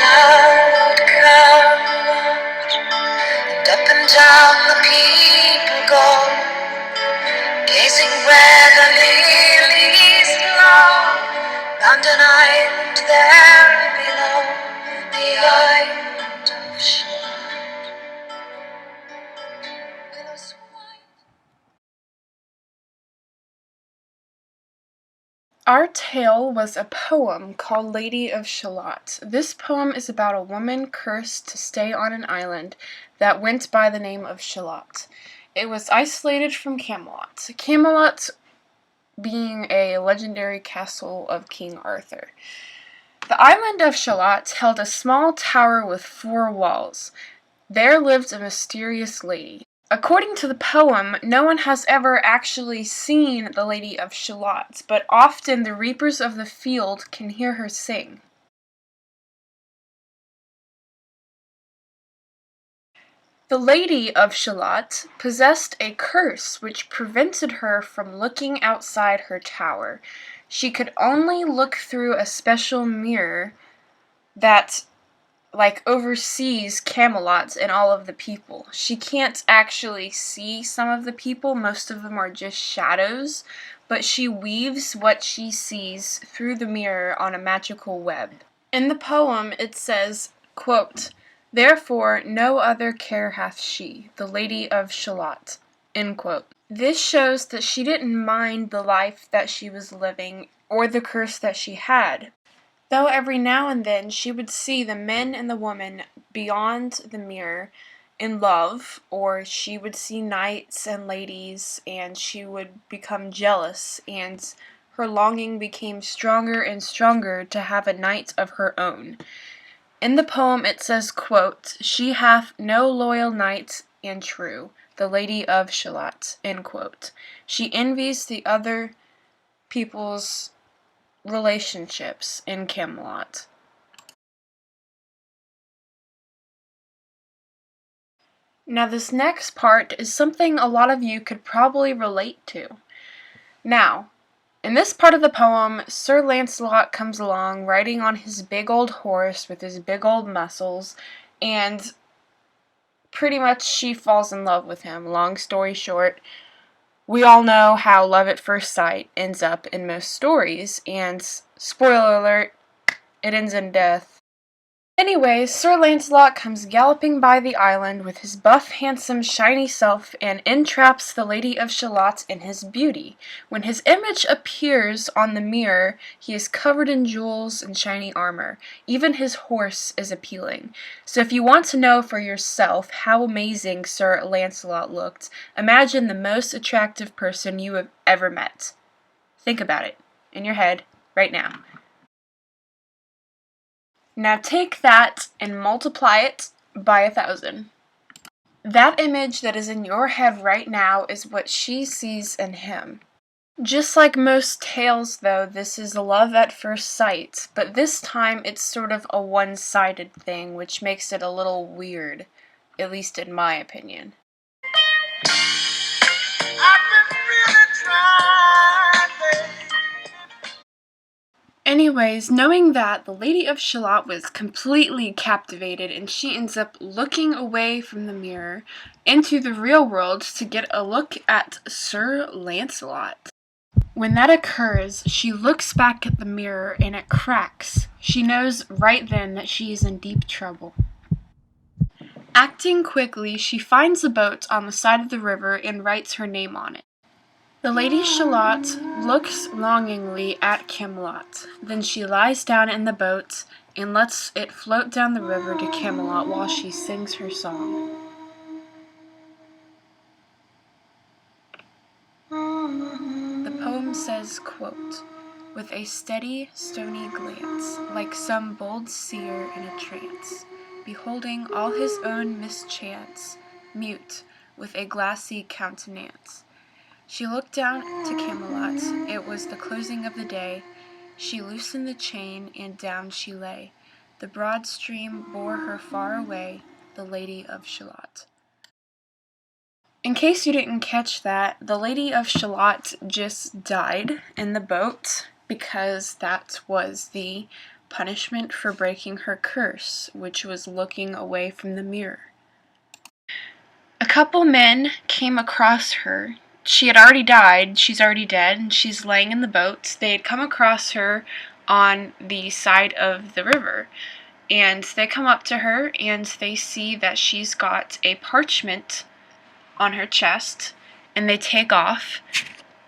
Shalott Camelot, and up and down the people go, gazing where the lilies blow, round an island there below, the island of Shalott. Our tale was a poem called Lady of Shalott. This poem is about a woman cursed to stay on an island that went by the name of Shalott. It was isolated from Camelot. Camelot being a legendary castle of King Arthur. The island of Shalott held a small tower with 4 walls. There lived a mysterious lady. According to the poem, no one has ever actually seen the Lady of Shalott, but often the reapers of the field can hear her sing. The Lady of Shalott possessed a curse which prevented her from looking outside her tower. She could only look through a special mirror that oversees Camelot and all of the people. She can't actually see some of the people, most of them are just shadows, but she weaves what she sees through the mirror on a magical web. In the poem it says, quote, "Therefore no other care hath she, the Lady of Shalott," end quote. This shows that she didn't mind the life that she was living or the curse that she had. Though every now and then she would see the men and the women beyond the mirror in love, or she would see knights and ladies, and she would become jealous, and her longing became stronger and stronger to have a knight of her own. In the poem it says, quote, "She hath no loyal knight and true, the Lady of Shalott," end quote. She envies the other people's relationships in Camelot. Now this next part is something a lot of you could probably relate to. Now, in this part of the poem, Sir Lancelot comes along riding on his big old horse with his big old muscles, and pretty much she falls in love with him. Long story short, we all know how love at first sight ends up in most stories, and spoiler alert, it ends in death. Anyways, Sir Lancelot comes galloping by the island with his buff, handsome, shiny self and entraps the Lady of Shalott in his beauty. When his image appears on the mirror, he is covered in jewels and shiny armor. Even his horse is appealing. So if you want to know for yourself how amazing Sir Lancelot looked, imagine the most attractive person you have ever met. Think about it in your head right now. Now take that and multiply it by 1,000. That image that is in your head right now is what she sees in him. Just like most tales, though, this is love at first sight, but this time it's sort of a one-sided thing, which makes it a little weird, at least in my opinion. I've been really trying, babe. Anyways, knowing that, the Lady of Shalott was completely captivated, and she ends up looking away from the mirror into the real world to get a look at Sir Lancelot. When that occurs, she looks back at the mirror and it cracks. She knows right then that she is in deep trouble. Acting quickly, she finds a boat on the side of the river and writes her name on it. The Lady Shalott looks longingly at Camelot. Then she lies down in the boat and lets it float down the river to Camelot while she sings her song. The poem says, quote, "With a steady, stony glance, like some bold seer in a trance, beholding all his own mischance, mute, with a glassy countenance. She looked down to Camelot, it was the closing of the day, she loosened the chain, and down she lay. The broad stream bore her far away, the Lady of Shalott." In case you didn't catch that, the Lady of Shalott just died in the boat, because that was the punishment for breaking her curse, which was looking away from the mirror. A couple men came across her. She had already died, she's already dead, and she's laying in the boat. They had come across her on the side of the river, and they come up to her and they see that she's got a parchment on her chest, and they take off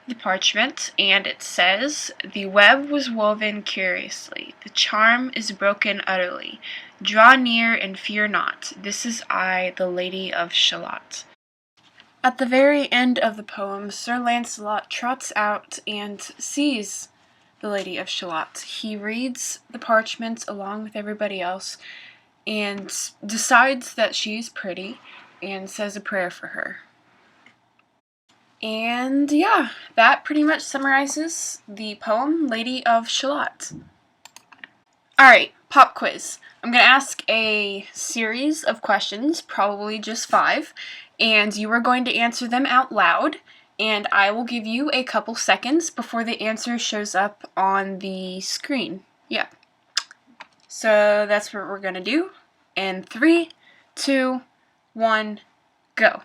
the parchment, and it says, "The web was woven curiously, the charm is broken utterly. Draw near and fear not. This is I, the Lady of Shalott." At the very end of the poem, Sir Lancelot trots out and sees the Lady of Shalott. He reads the parchment along with everybody else and decides that she's pretty and says a prayer for her. And yeah, that pretty much summarizes the poem Lady of Shalott. Alright, pop quiz. I'm going to ask a series of questions, probably just 5, and you are going to answer them out loud, and I will give you a couple seconds before the answer shows up on the screen. Yeah. So that's what we're going to do. And 3, 2, 1, go.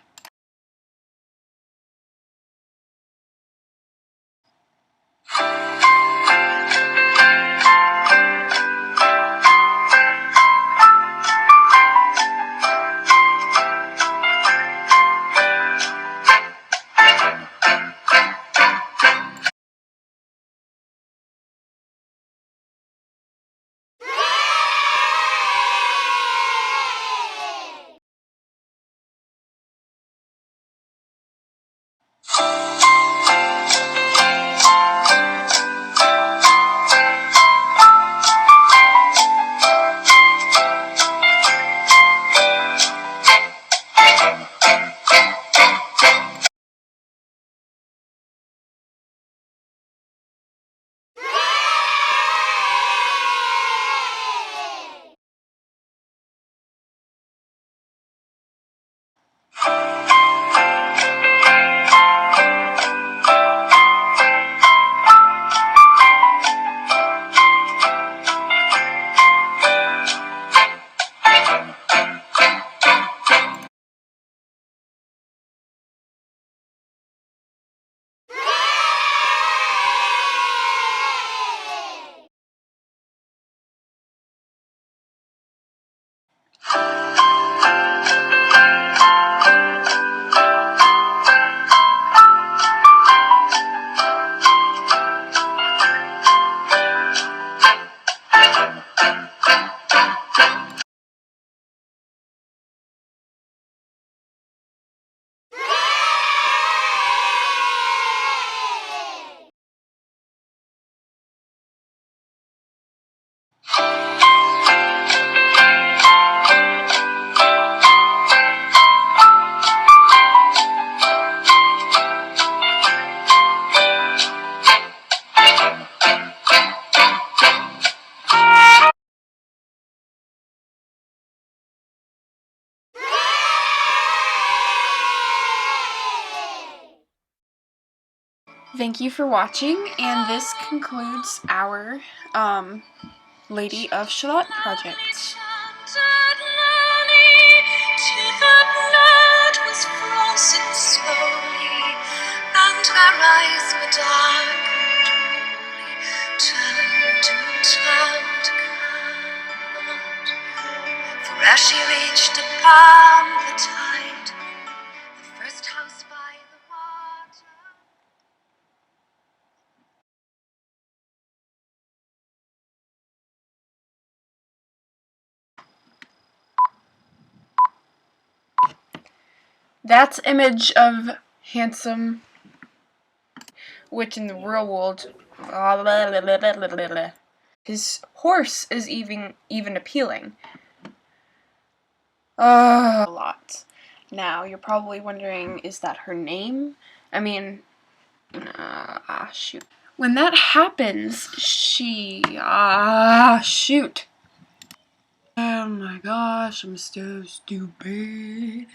Thank you for watching, and this concludes our Lady of Shalott project. And her eyes were dark and turned to cloud. For as she reached upon the tide, the first house by the water. That's image of handsome, which in the real world, his horse is even appealing. A lot. Now, you're probably wondering, is that her name? I mean, shoot. When that happens, shoot. Oh my gosh, I'm so stupid.